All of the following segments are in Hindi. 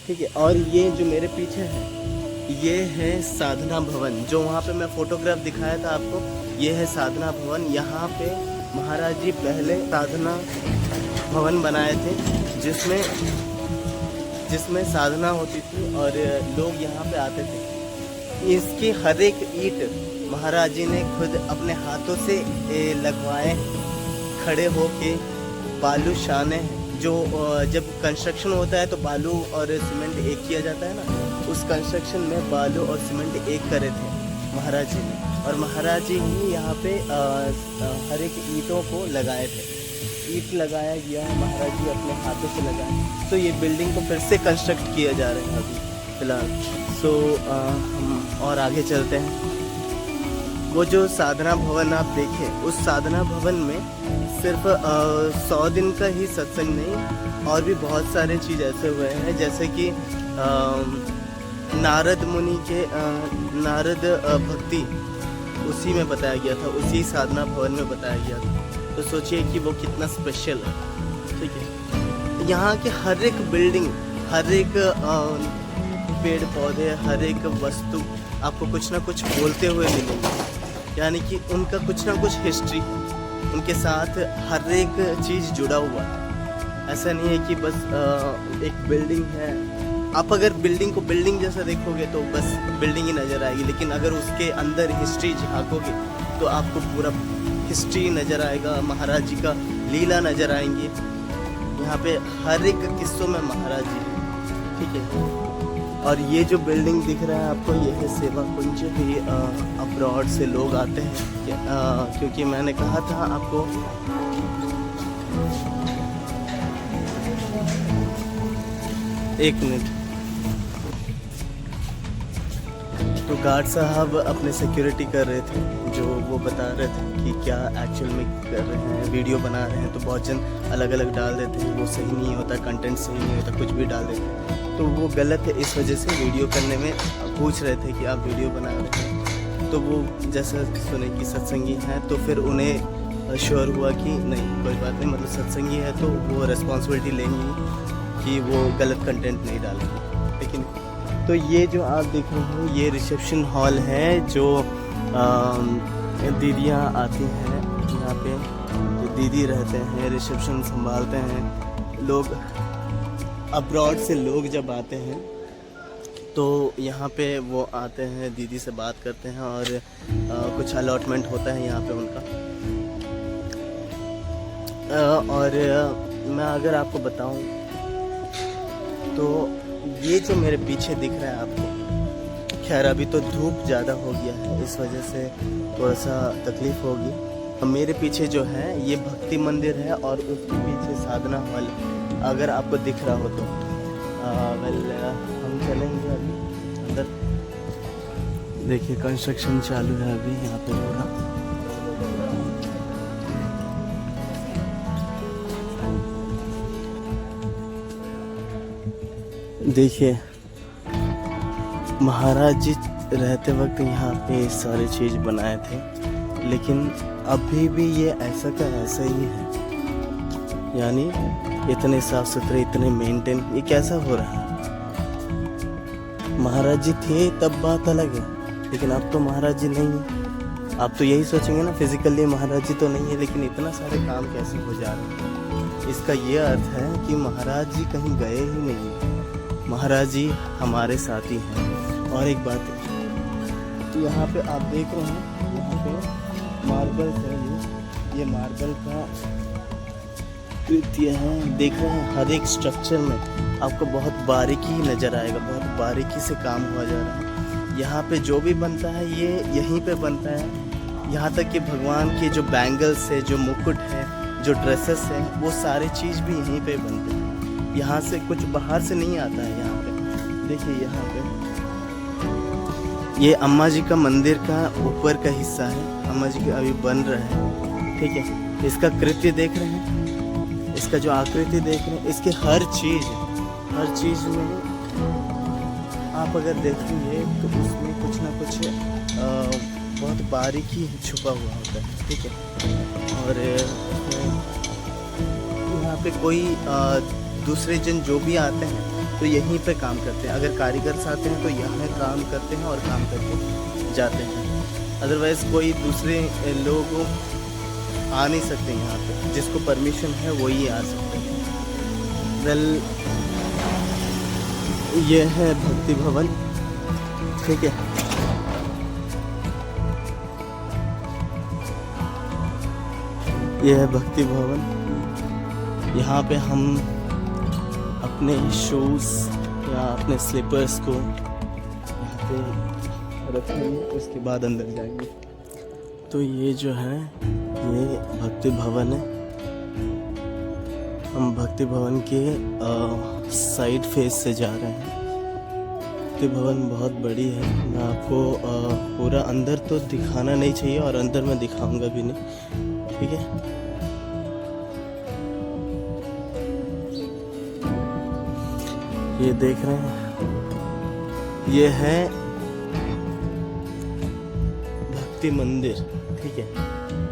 ठीक है। और ये जो मेरे पीछे है ये है साधना भवन, जो वहाँ पे मैं फोटोग्राफ दिखाया था आपको, ये है साधना भवन। यहाँ पे महाराज जी पहले साधना भवन बनाए थे जिसमें साधना होती थी और लोग यहाँ पे आते थे। इसकी हर एक ईंट महाराज जी ने खुद अपने हाथों से लगवाए, खड़े होके बालू शाने हैं। जो जब कंस्ट्रक्शन होता है तो बालू और सीमेंट एक किया जाता है ना, उस कंस्ट्रक्शन में बालू और सीमेंट एक करे थे महाराज जी ने, और महाराज जी ही यहाँ पे हर एक ईंटों को लगाए थे। ईंट लगाया गया है, महाराज जी अपने हाथों से लगाए। तो ये बिल्डिंग को फिर से कंस्ट्रक्ट किया जा रहा है अभी फिलहाल। सो हम और आगे चलते हैं। वो जो साधना भवन आप देखें, उस साधना भवन में सिर्फ 100 दिन का ही सत्संग नहीं, और भी बहुत सारे चीज़ ऐसे हुए हैं, जैसे कि नारद मुनि के नारद भक्ति उसी में बताया गया था, उसी साधना भवन में बताया गया था। तो सोचिए कि वो कितना स्पेशल है। ठीक है, यहाँ के हर एक बिल्डिंग, हर एक पेड़ पौधे, हर एक वस्तु आपको कुछ ना कुछ बोलते हुए मिलेंगे, यानी कि उनका कुछ ना कुछ हिस्ट्री, उनके साथ हर एक चीज़ जुड़ा हुआ है। ऐसा नहीं है कि बस एक बिल्डिंग है, आप अगर बिल्डिंग को बिल्डिंग जैसा देखोगे तो बस बिल्डिंग ही नज़र आएगी, लेकिन अगर उसके अंदर हिस्ट्री झाँकोगे तो आपको पूरा हिस्ट्री नज़र आएगा, महाराज जी का लीला नज़र आएंगी। यहाँ पे हर एक किस्सों में महाराज जी, ठीक है। और ये जो बिल्डिंग दिख रहा है आपको, ये है सेवा कुंज। ये अब्रॉड से लोग आते हैं, क्योंकि मैंने कहा था आपको एक मिनट। तो गार्ड साहब अपने सिक्योरिटी कर रहे थे, जो वो बता रहे थे कि क्या एक्चुअल में कर रहे हैं, वीडियो बना रहे हैं। तो बहुत जन अलग अलग डाल देते हैं, वो सही नहीं होता, कंटेंट सही नहीं होता, कुछ भी डाल देते हैं, तो वो गलत है। इस वजह से वीडियो करने में पूछ रहे थे कि आप वीडियो बना रहे हैं, तो वो जैसे सुने कि सत्संगी हैं, तो फिर उन्हें श्योर हुआ कि नहीं कोई बात नहीं, मतलब सत्संगी है तो वो रिस्पॉन्सिबिलिटी लेंगी कि वो गलत कंटेंट नहीं डालेंगे। लेकिन तो ये जो आप देख रहे हो, ये रिसेप्शन हॉल है, जो दीदियाँ आती हैं यहाँ पे, जो दीदी रहते हैं, रिसेप्शन संभालते हैं। लोग अब्रॉड से लोग जब आते हैं तो यहाँ पे वो आते हैं, दीदी से बात करते हैं, और कुछ अलॉटमेंट होता है यहाँ पे उनका। और मैं अगर आपको बताऊँ तो ये जो मेरे पीछे दिख रहा है आपको, खैर अभी तो धूप ज़्यादा हो गया है, इस वजह से थोड़ा सा तकलीफ़ होगी। मेरे पीछे जो है ये भक्ति मंदिर है, और उसके पीछे साधना हॉल, अगर आपको दिख रहा हो तो हम चलेंगे अभी अंदर। देखिए कंस्ट्रक्शन चालू है अभी यहाँ पे पूरा। देखिए महाराज जी रहते वक्त यहाँ पे सारी चीज़ बनाए थे, लेकिन अभी भी ये ऐसा का ऐसा ही है, यानी इतने साफ सुथरे, इतने मेंटेन, ये कैसा हो रहा है। महाराज जी थे तब बात अलग है, लेकिन अब तो महाराज जी नहीं है। आप तो यही सोचेंगे ना, फिजिकली महाराज जी तो नहीं है, लेकिन इतना सारे काम कैसे हो जा रहे हैं। इसका ये अर्थ है कि महाराज जी कहीं गए ही नहीं, महाराज जी हमारे साथी हैं। और एक बात है, तो यहाँ पे आप देख रहे हैं, यहाँ पे मार्बल है, ये मार्बल का कृत्य है। देख रहे हैं हर एक स्ट्रक्चर में आपको बहुत बारीकी नज़र आएगा, बहुत बारीकी से काम हुआ जा रहा है। यहाँ पे जो भी बनता है ये यहीं पे बनता है। यहाँ तक कि भगवान के जो बैंगल्स है, जो मुकुट है, जो ड्रेसेस हैं, वो सारी चीज़ भी यहीं पे बनते हैं। यहाँ से कुछ बाहर से नहीं आता है। यहाँ पे देखिए, यहाँ पे ये अम्मा जी का मंदिर का ऊपर का हिस्सा है, अम्मा जी का अभी बन रहा है, ठीक है। इसका कृत्य देख रहे हैं, इसका जो आकृति देख रहे हैं, इसके हर चीज़ में आप अगर देखेंगे तो उसमें कुछ ना कुछ बहुत बारीकी छुपा हुआ होता है, ठीक है। और यहाँ पे कोई दूसरे जन जो भी आते हैं तो यहीं पे काम करते हैं। अगर कारीगर आते हैं तो यहाँ काम करते हैं और काम करके जाते हैं। अदरवाइज़ कोई दूसरे लोग आ नहीं सकते यहाँ पे, जिसको परमिशन है वही आ सकते हैं। वेल, ये है भक्ति भवन, ठीक है। ये है भक्ति भवन। यहाँ पे हम अपने शूज़ या अपने स्लीपर्स को यहाँ पे रखेंगे, उसके बाद अंदर जाएंगे। तो ये जो है ये भक्ति भवन है। हम भक्ति भवन के साइड फेस से जा रहे हैं। भक्ति भवन बहुत बड़ी है। मैं आपको पूरा अंदर तो दिखाना नहीं चाहिए और अंदर मैं दिखाऊंगा भी नहीं, ठीक है। ये देख रहे हैं, ये है भक्ति मंदिर, ठीक है।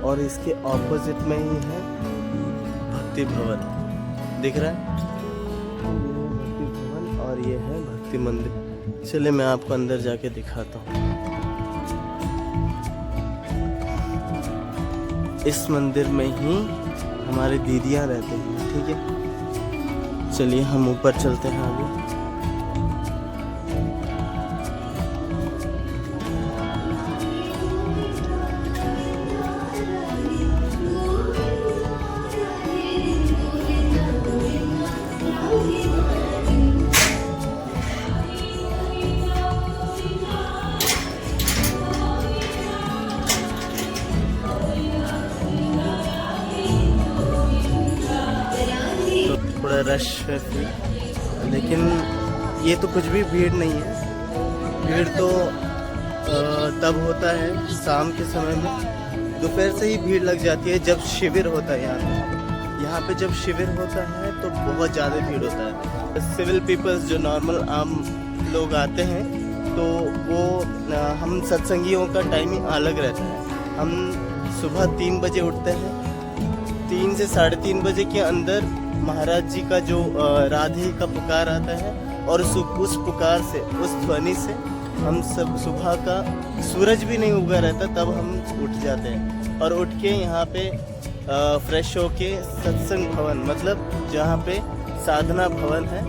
और इसके ऑपोजिट में ही है भक्ति भवन, दिख रहा है। भक्ति भवन और ये है भक्ति मंदिर। चलिए मैं आपको अंदर जाके दिखाता हूँ। इस मंदिर में ही हमारी दीदियाँ रहती हैं, ठीक है। चलिए हम ऊपर चलते हैं आगे। थोड़ा रश है फिर, लेकिन ये तो कुछ भी भीड़ नहीं है। भीड़ तो तब होता है शाम के समय में, दोपहर से ही भीड़ लग जाती है जब शिविर होता है। यहाँ पे जब शिविर होता है तो बहुत ज़्यादा भीड़ होता है। सिविल पीपल्स जो नॉर्मल आम लोग आते हैं तो वो हम सत्संगियों का टाइमिंग अलग रहता है। हम सुबह 3 बजे उठते हैं। 3 से 3:30 बजे के अंदर महाराज जी का जो राधे का पुकार आता है और उस पुकार से, उस ध्वनि से हम सब सुबह का सूरज भी नहीं उगा रहता तब हम उठ जाते हैं। और उठ के यहाँ पे फ्रेश होके सत्संग भवन, मतलब जहाँ पे साधना भवन है,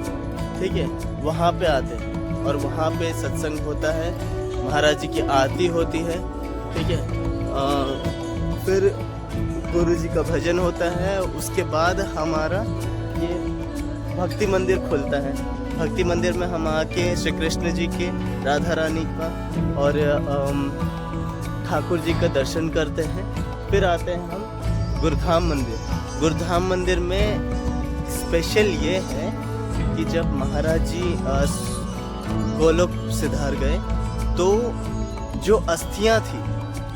ठीक है, वहाँ पे आते हैं और वहाँ पे सत्संग होता है। महाराज जी की आरती होती है, ठीक है। फिर गुरु जी का भजन होता है। उसके बाद हमारा ये भक्ति मंदिर खुलता है। भक्ति मंदिर में हम आके श्री कृष्ण जी के, राधा रानी का और ठाकुर जी का दर्शन करते हैं। फिर आते हैं हम गुरुधाम मंदिर। गुरुधाम मंदिर में स्पेशल ये है कि जब महाराज जी गोलोक सिधार गए तो जो अस्थियां थी,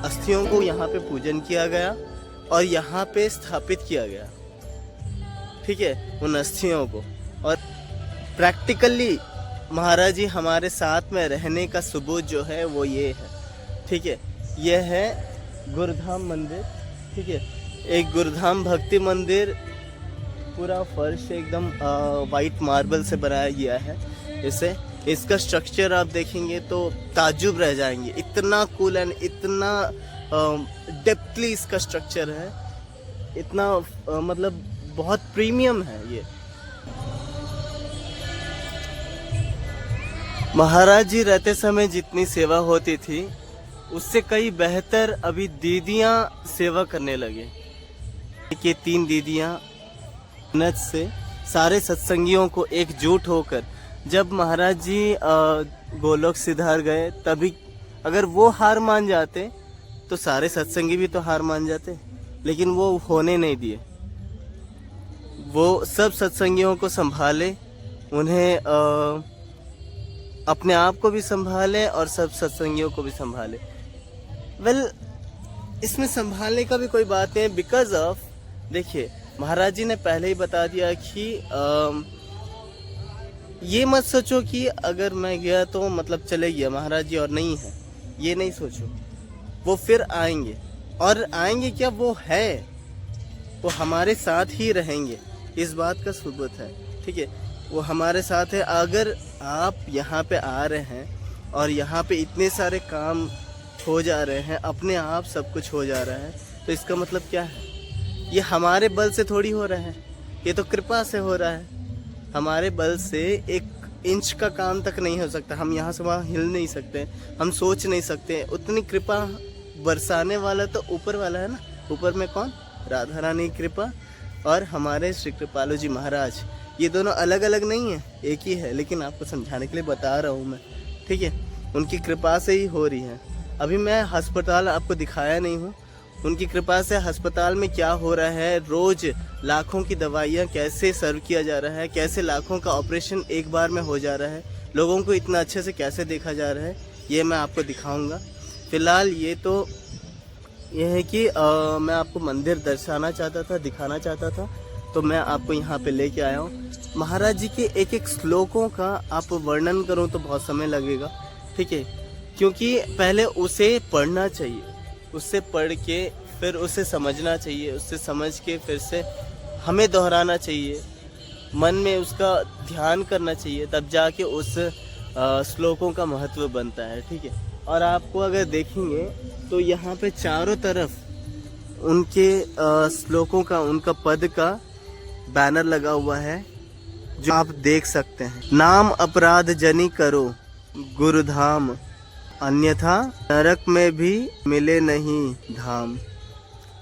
अस्थियों को यहाँ पे पूजन किया गया और यहाँ पे स्थापित किया गया, ठीक है, उन अस्थियों को। और प्रैक्टिकली महाराज जी हमारे साथ में रहने का सबूत जो है वो ये है, ठीक है। ये है गुरुधाम मंदिर, ठीक है। एक गुरुधाम भक्ति मंदिर, पूरा फर्श एकदम वाइट मार्बल से बनाया गया है। इसे, इसका स्ट्रक्चर आप देखेंगे तो ताज्जुब रह जाएंगे। इतना कूल एंड इतना डेप्थली इसका स्ट्रक्चर है, इतना मतलब बहुत प्रीमियम है ये। महाराज जी रहते समय जितनी सेवा होती थी उससे कई बेहतर अभी दीदियां सेवा करने लगे। ये 3 दीदियां मेहनत से सारे सत्संगियों को एकजुट होकर, जब महाराज जी गोलोक सिधार गए तभी अगर वो हार मान जाते तो सारे सत्संगी भी तो हार मान जाते, लेकिन वो होने नहीं दिए। वो सब सत्संगियों को संभाले, उन्हें अपने आप को भी संभाले और सब सत्संगियों को भी संभाले। वेल, इसमें संभालने का भी कोई बात नहीं, बिकॉज ऑफ, देखिए महाराज जी ने पहले ही बता दिया कि ये मत सोचो कि अगर मैं गया तो मतलब चले गया महाराज जी और नहीं है, ये नहीं सोचो। वो फिर आएंगे, और आएंगे क्या, वो है, वो हमारे साथ ही रहेंगे, इस बात का सबूत है, ठीक है। वो हमारे साथ है। अगर आप यहाँ पे आ रहे हैं और यहाँ पे इतने सारे काम हो जा रहे हैं, अपने आप सब कुछ हो जा रहा है, तो इसका मतलब क्या है? ये हमारे बल से थोड़ी हो रहा है, ये तो कृपा से हो रहा है। हमारे बल से 1 इंच का काम तक नहीं हो सकता। हम यहाँ से वहाँ हिल नहीं सकते, हम सोच नहीं सकते। उतनी कृपा बरसाने वाला तो ऊपर वाला है ना। ऊपर में कौन? राधा रानी की कृपा और हमारे श्री कृपालु जी महाराज। ये दोनों अलग अलग नहीं है, एक ही है, लेकिन आपको समझाने के लिए बता रहा हूँ मैं, ठीक है। उनकी कृपा से ही हो रही है। अभी मैं अस्पताल आपको दिखाया नहीं हूँ, उनकी कृपा से अस्पताल में क्या हो रहा है, रोज़ लाखों की दवाइयाँ कैसे सर्व किया जा रहा है, कैसे लाखों का ऑपरेशन एक बार में हो जा रहा है, लोगों को इतना अच्छे से कैसे देखा जा रहा है, ये मैं आपको दिखाऊंगा। फ़िलहाल ये तो ये है कि मैं आपको मंदिर दर्शाना चाहता था, दिखाना चाहता था, तो मैं आपको यहाँ पे लेके आया हूँ। महाराज जी के एक एक श्लोकों का आप वर्णन करूँ तो बहुत समय लगेगा, ठीक है, क्योंकि पहले उसे पढ़ना चाहिए, उससे पढ़ के फिर उसे समझना चाहिए, उससे समझ के फिर से हमें दोहराना चाहिए, मन में उसका ध्यान करना चाहिए, तब जाके उस श्लोकों का महत्व बनता है, ठीक है। और आपको अगर देखेंगे तो यहाँ पे चारों तरफ उनके श्लोकों का, उनका पद का बैनर लगा हुआ है, जो आप देख सकते हैं। नाम अपराध जनी करो गुरुधाम, अन्यथा नरक में भी मिले नहीं धाम,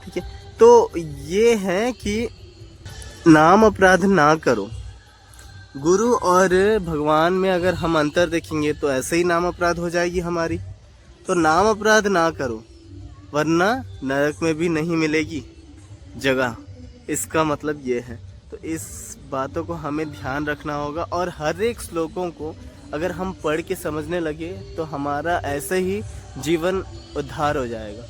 ठीक है। तो ये है कि नाम अपराध ना करो। गुरु और भगवान में अगर हम अंतर देखेंगे तो ऐसे ही नाम अपराध हो जाएगी हमारी। तो नाम अपराध ना करो, वरना नरक में भी नहीं मिलेगी जगह। इसका मतलब ये है। तो इस बातों को हमें ध्यान रखना होगा, और हर एक श्लोकों को अगर हम पढ़ के समझने लगे तो हमारा ऐसे ही जीवन उद्धार हो जाएगा।